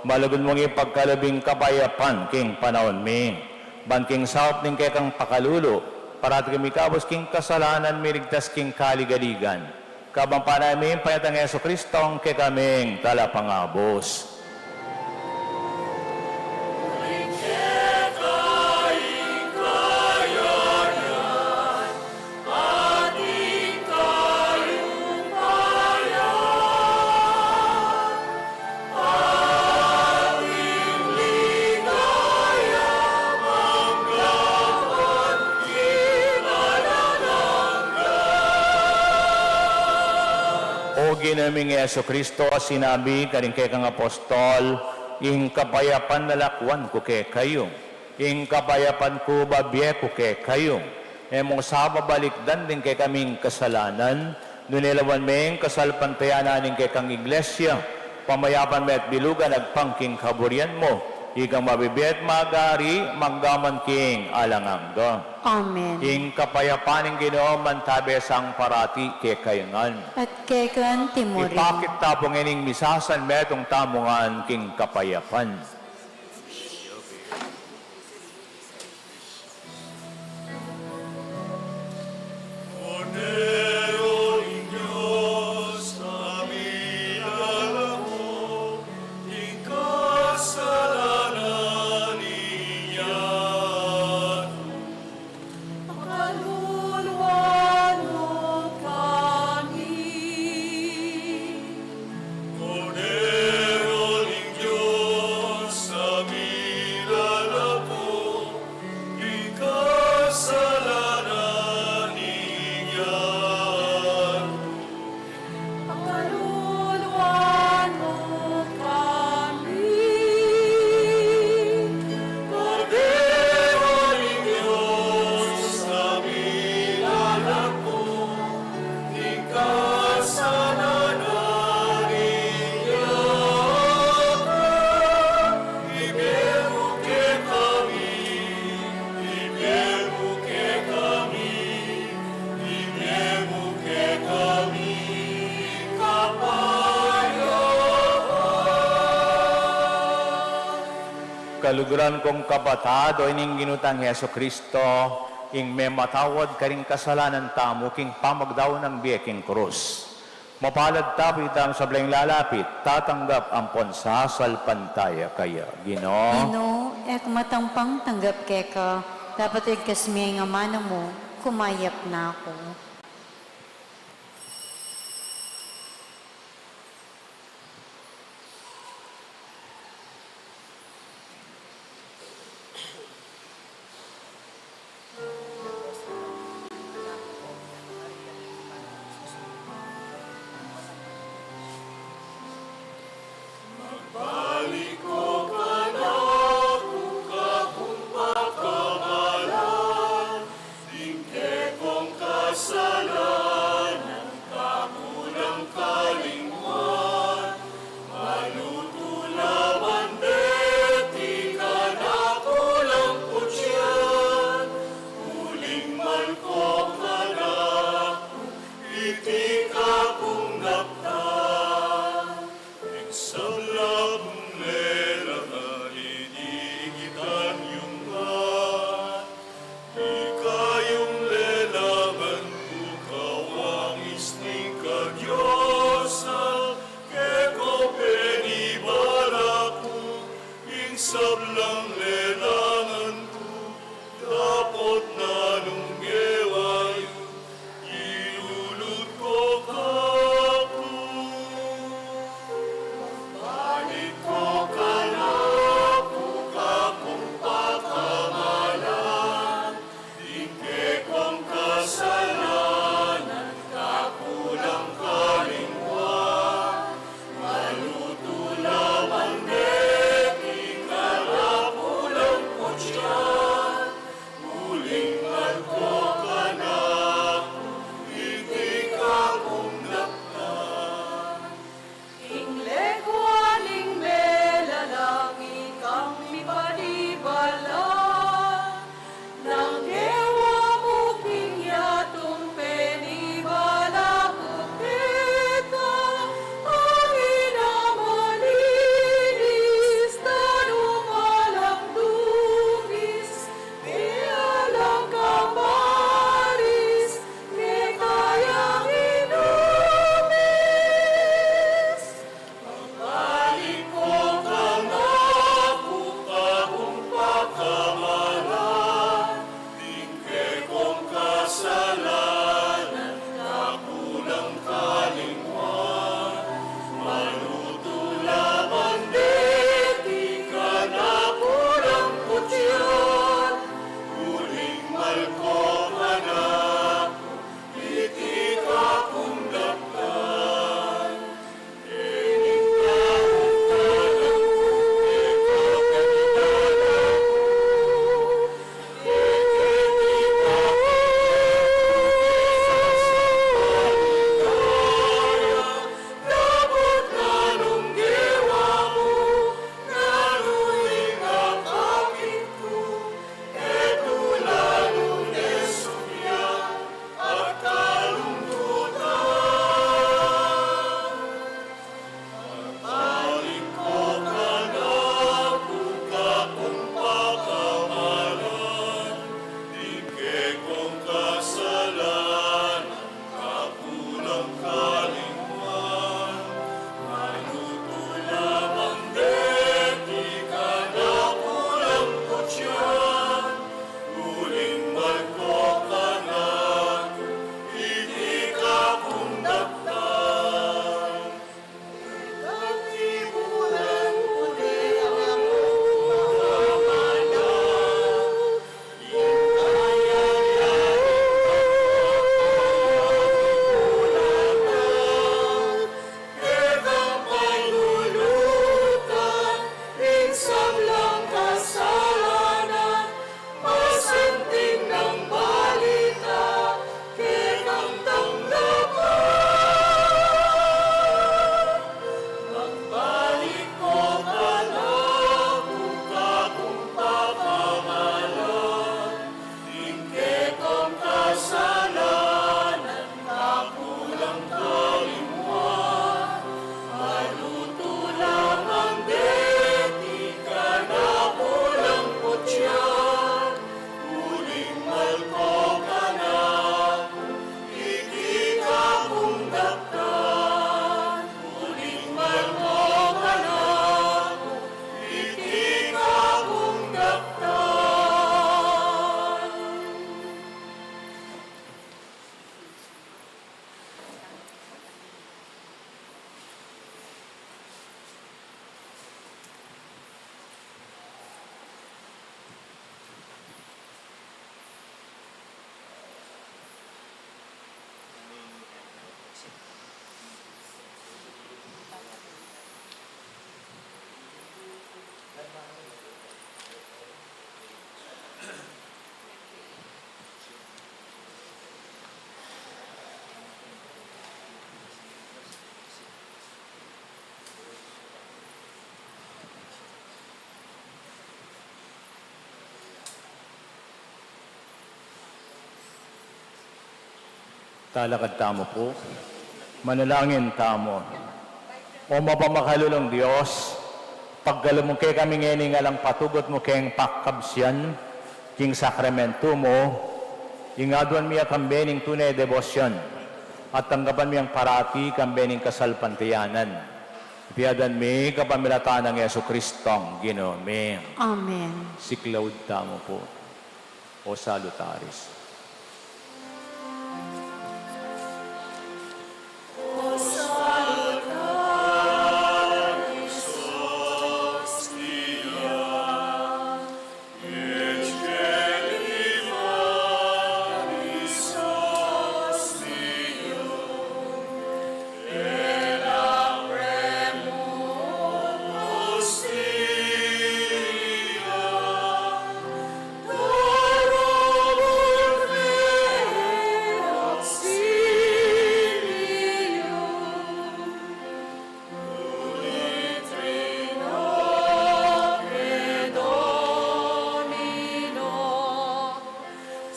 malagod mong ipagkalabing kapayapan, king panahon mi. Ban king saot ning kekang pakalulo, parati kami kabus king kasalanan, mirigtas king kaligaligan. Kabang panamin, payatang Yeso Kristong kekaming talapangabos. Ginaming Yeso Kristo, sinabi karing kay kang apostol, ing kapayapan na lakwan ko kay kayo, ing kapayapan ko babye ko kay kayo. Emong sababalikdan din kay kaming kasalanan, nunilawan meng kasalpantayanan kay kang iglesia, pamayapan mo at bilugan agpangking kaburian mo, ikang mabibiyat magari, manggaman king alangangga. Amen. Ing kapayapan ng Ginoo mantabe sang parati kay kayangan. At kekan timurin. Ipakit tapong ining misasan metong tamungan king kapayapan. Cordero Diyos, amin alam mo, ikasalanan niya. Kaluluwan mo kami. Cordero Diyos, amin alam mo, ikasalanan niya. Kaluluwan mo kami. Cordero Diyos, amin alam mo, ikasalanan niya. Iberuke kami, iberuke kami, iberuke kami, Kaluguran kong kabatado ining ginutang Yeso Kristo, ing may matawad ka rin kasalanan tamo, king pamagdaw ng biyeking krus. Mapalad tabi tam sa blang lalapit, tatanggap ang ponsasal pantaya kaya. Ginoo, Ino, ek matangpang tanggap keka, dapat ikasmi nga mano mo, kumayap na ako. balik ko ka na, kuka kung pagkamalan, tingke kong kasalanan, kakulang kalingwan, malutulawan di ka na kulang putyan, huling malko ka na, iti ka kung naptan. Sablak lela iniigitan yung man, ikayong lelaman ko kawangis ni ka Diyosa, keko penibara ko, ing sablang lelangan ko, dapat na nung gewayo, ilulot ko kako. Balik ko ka na, kuka kung pagkamalan, tingke kong kasalanan, kakulang kalingwan, malutulawan di ka na po Talakad tamo po. Manalangin tamo. O mapamakalulong Diyos, paggalong mo kay kami ngayon alang patugot mo kayong pakabsyan, king sakramento mo, ingaduan miya kambening tunay debosyon, at tanggapan miyang parati kambening kasalpantiyanan. Piyadan mi kapamilataan ng Yesu Kristong ginome. Amen. Si Claude tamo po. O salutaris.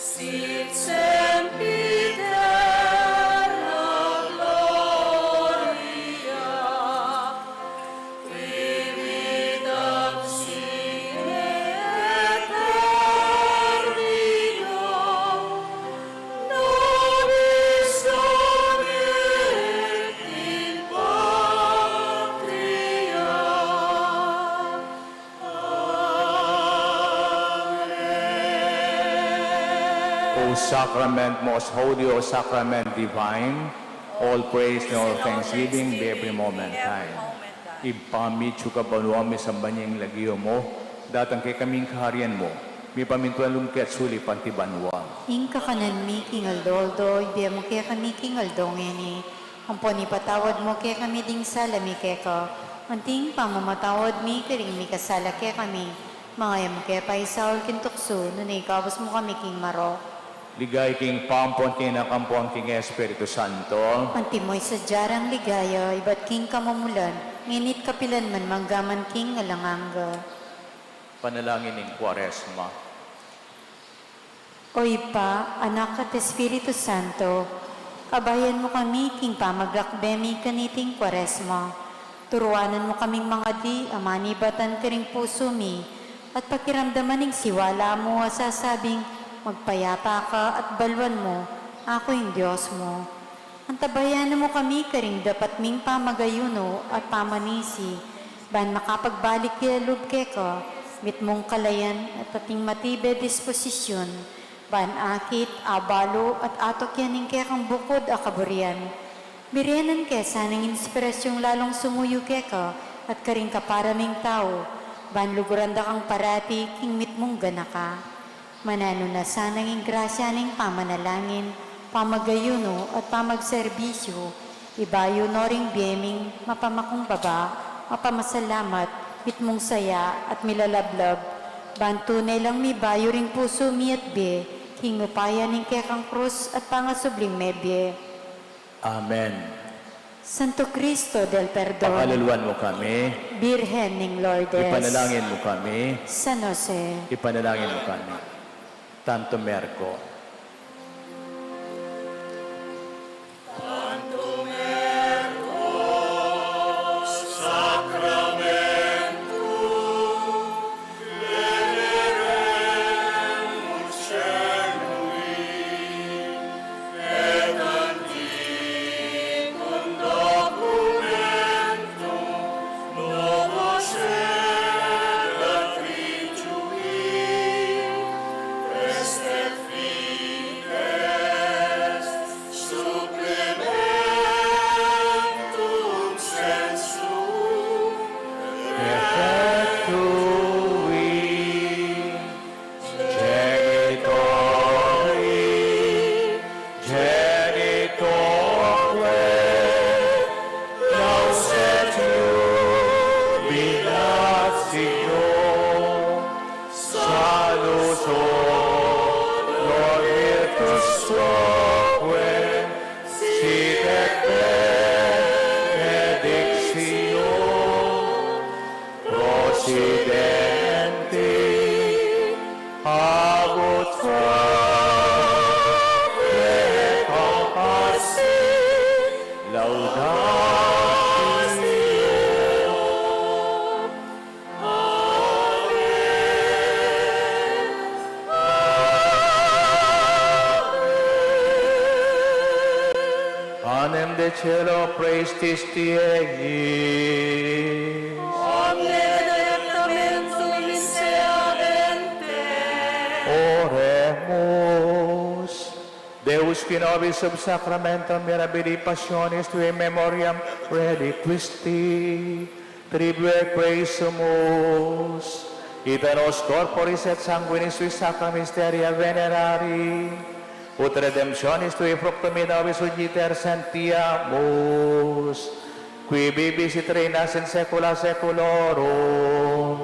Sit sempiterna gloria, vivit sine termino, nobis Domine in patria. O sacrament most holy, O sacrament divine, all praise and all thanksgiving be every moment time. Ipamichu ka banuami sa banyang lagyo mo, datang kay kaming kaharian mo, mi pamintuan lumki at suli pantibanwa. Inka kanan mi kingaldo, ibiya mo kaya kami kingaldo ngeni. Amponi patawad mo kaya kami ding sala mi kaya ka. Anting pamamatawad mi karing mi kasala kaya kami. Mga mo kaya pa isaul kintukso, nunay kabos mo kami king maro. Ligay king pampon king nakampuan king Espiritu Santo. Antimoy sa jarang ligaya, iba't king kamumulan, nginit kapilan man manggaman king ngalanganga. Panalangin ng Kwaresma. Oy pa, anak at Espiritu Santo, kabayan mo kami king pamaglakbemi kaniting Kwaresma. Turuanan mo kaming mga di, amanibatan karing puso mi, at pakiramdaman ng siwala mo asasabing, magpayapa ka at balwan mo, ako yung Diyos mo. Antabayanan mo kami karing dapat ming pamagayuno at pamanisi, ban makapagbalik kilalub keka, mit mong kalayan at ating matibe disposisyon, ban akit, abalo at atok yaning kekang bukod akaburian. Birianan ke sanang inspirasyong lalong sumuyo keka at karing kaparaming tao, ban luguranda kang parati king mit mong ganaka. Manano na sanang ingrasya ng pamanalangin, pamagayuno at pamagserbisyo, ibayo no ring biyeming mapamakong baba, mapamasalamat, bitmong saya at milalablab, bantunay lang mi bayo ring puso mi at be, hingupaya ning kekang krus at pangasubling mebye. Amen. Santo Cristo del Perdón, Pakaluluan mo kami. Birhen ning Lourdes, Ipanalangin mo kami. San Jose, Ipanalangin mo kami. Tanto Merco. cielo praestisti egli. Omne directamentum inseadente. Oremus. Deus qui nobis sub sacramentum mirabili passionis tui memoriam reliquisti, tribue quae sumus, ita nos corporis et sanguinis tui sacra mysteria venerari, ut redemptionis tui fructum in nobis ugiter sentiamus, qui bibis et reinas in saecula saeculorum.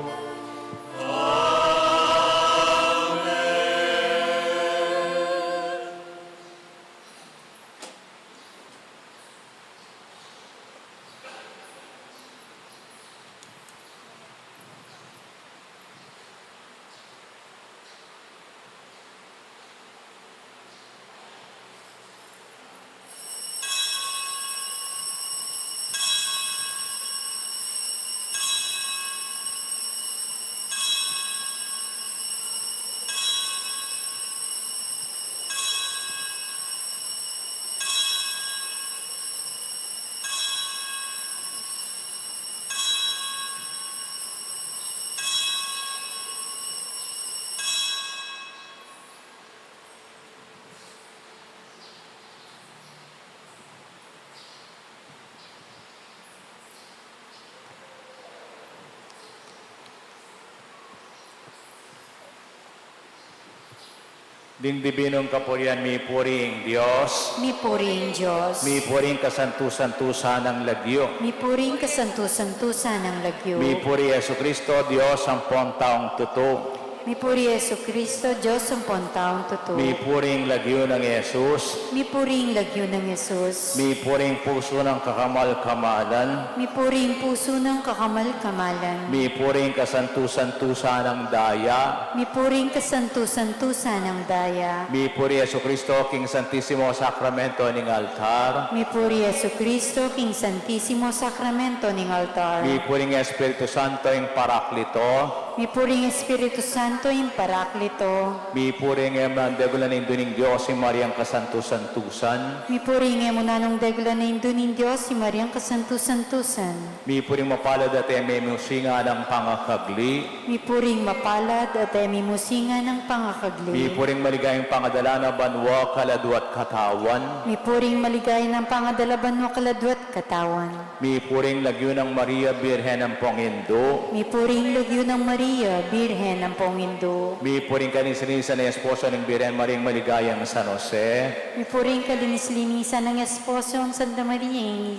Ding Dibinong Kapurian, mi puring Diyos, Mi puring Diyos, mi puring kasantusan-tusan ng lagyo, mi puring kasantusan-tusan ng lagyo, mi puri Yesu Kristo, Diyos ang taong tuto, mi puri Yesu Kristo, Diyos ang taong totoo, mi puring lagyo ng Yesus, mi puring lagyo ng Yesus, mi puring puso ng kakamal-kamalan, mi puring puso ng kakamal-kamalan, mi puring kasantusan-tusan ng daya, mi puring kasantusan-tusan ng daya, mi puri Yesu Kristo, King Santissimo Sacramento ng altar, mi puri Yesu Kristo, King Santissimo Sacramento ng altar, mi puring Espiritu Santo yung Paraklito, mi puring Espiritu Santo in Paraklito, mi puring Emandegula ng Duning Diyos, si Mariang Kasantusan-tusan, mi puring emunanong degla na indunin Diyos, si Mariang kasantusan-tusan, mi puring mapalad at may musinga ng pangakagli, mi puring mapalad at emi musinga ng mi pangakagli, puring maligayang pangadala na banwa, kaladwat katawan, mi puring maligay ng pangadalaban mo kaladwat katawan, mi puring lagyo ng Maria, Birhen ng Pongindo, mi puring lagyo ng Maria, Birhen ng Pongindo, mi puring kaninsinisa na esposo ng Birhen Maring maligayang San Jose, mi puring kalinis-linisan ng esposo ang Santa Maria,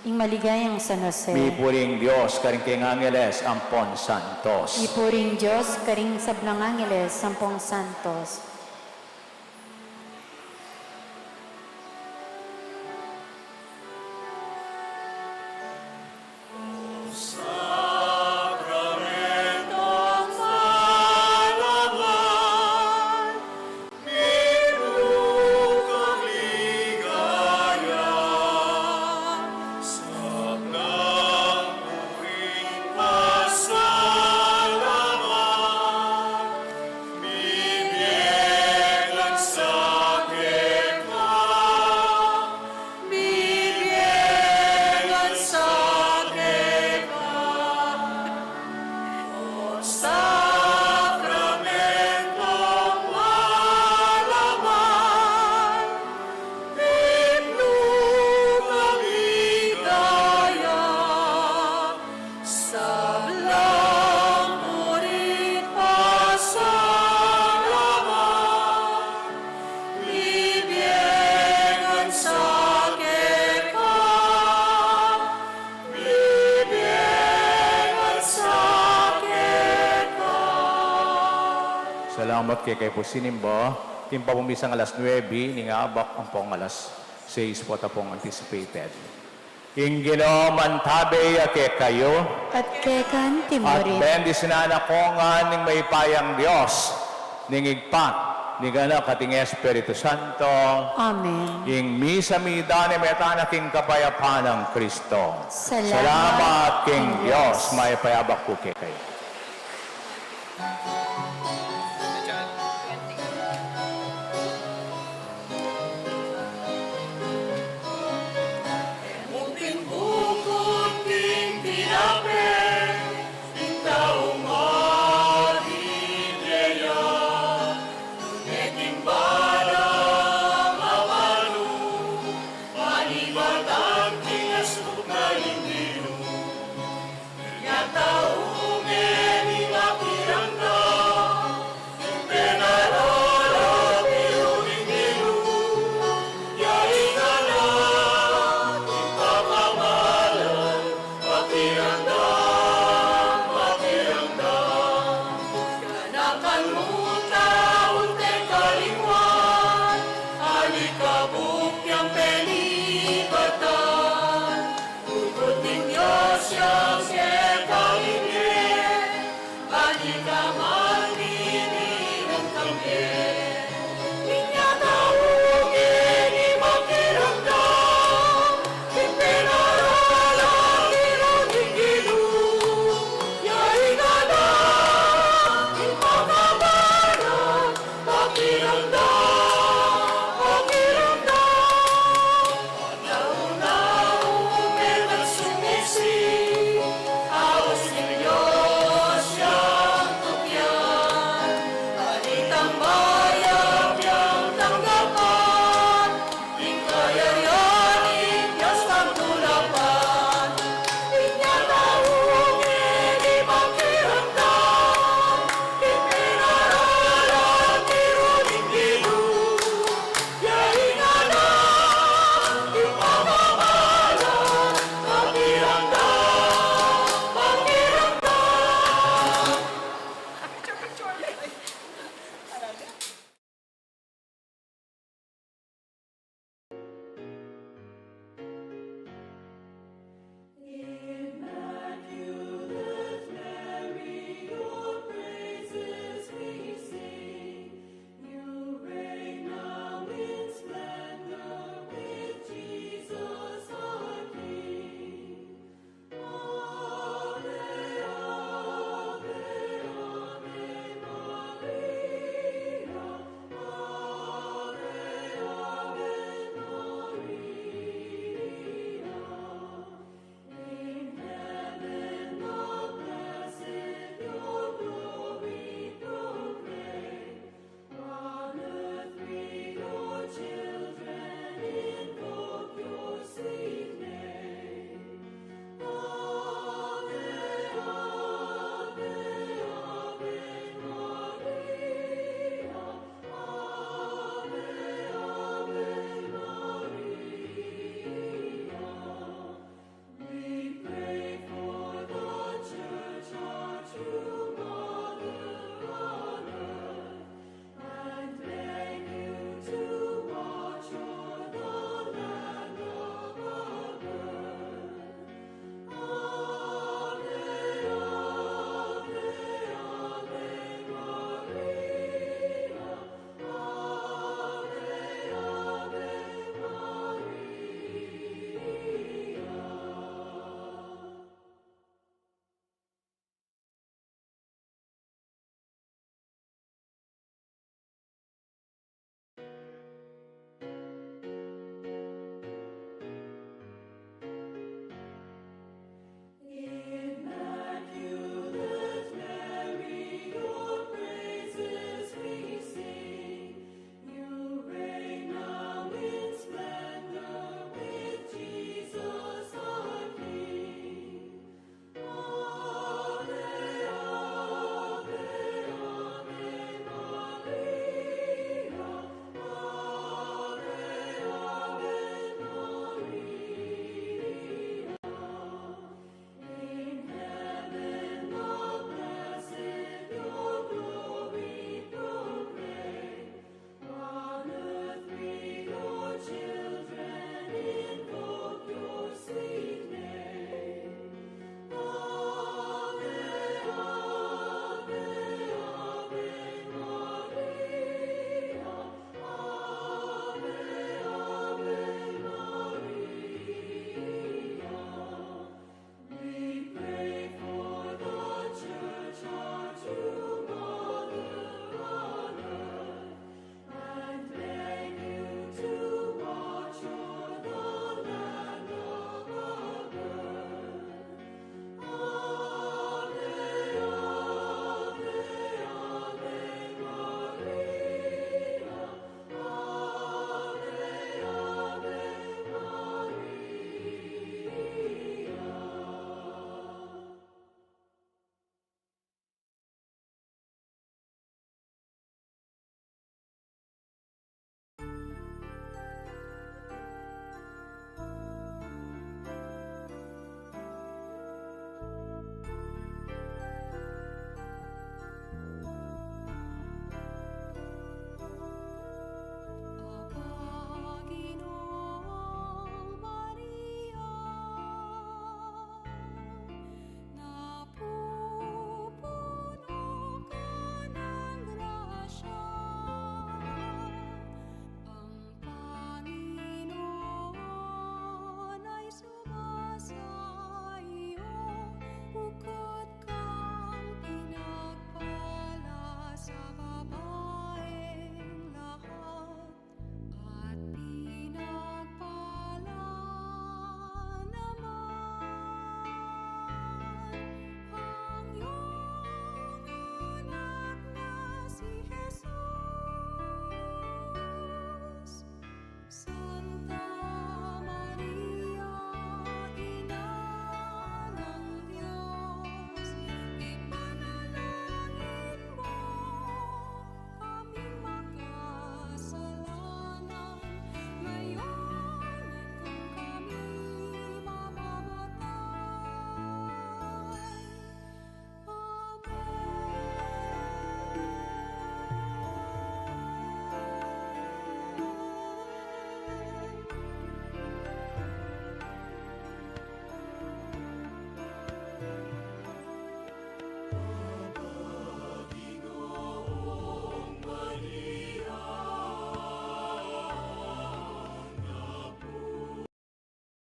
ing maligayang San Jose, mi puring Diyos, karingking Angeles, Ampon Santos, mi puring Diyos, karing sablang angeles, sampung santos, Sacramentong malaman, minukang ligaya, sablang puring pasalamat, bibigyan sa akin ka, bibigyan sa akin ka. Sacramentong malaman, pinukang ligaya, sablang puring pasalamat, bibigyan sa akin ka, bibigyan sa akin ka. salamat kay po sinimba, timpa pumisang alas 9, ningabak ang pong alas 6 po tapong anticipated. Ingino mantabe ake kayo, at kekan at timorin, bendis na nakongan ng may payang Diyos, ningigpat, nigana kating Espiritu Santo, Amen. ing misa mida ni metana king kapayapaan ng Kristo. Salamat, Salamat king King Diyos, Diyos. may payabak po kay kayo.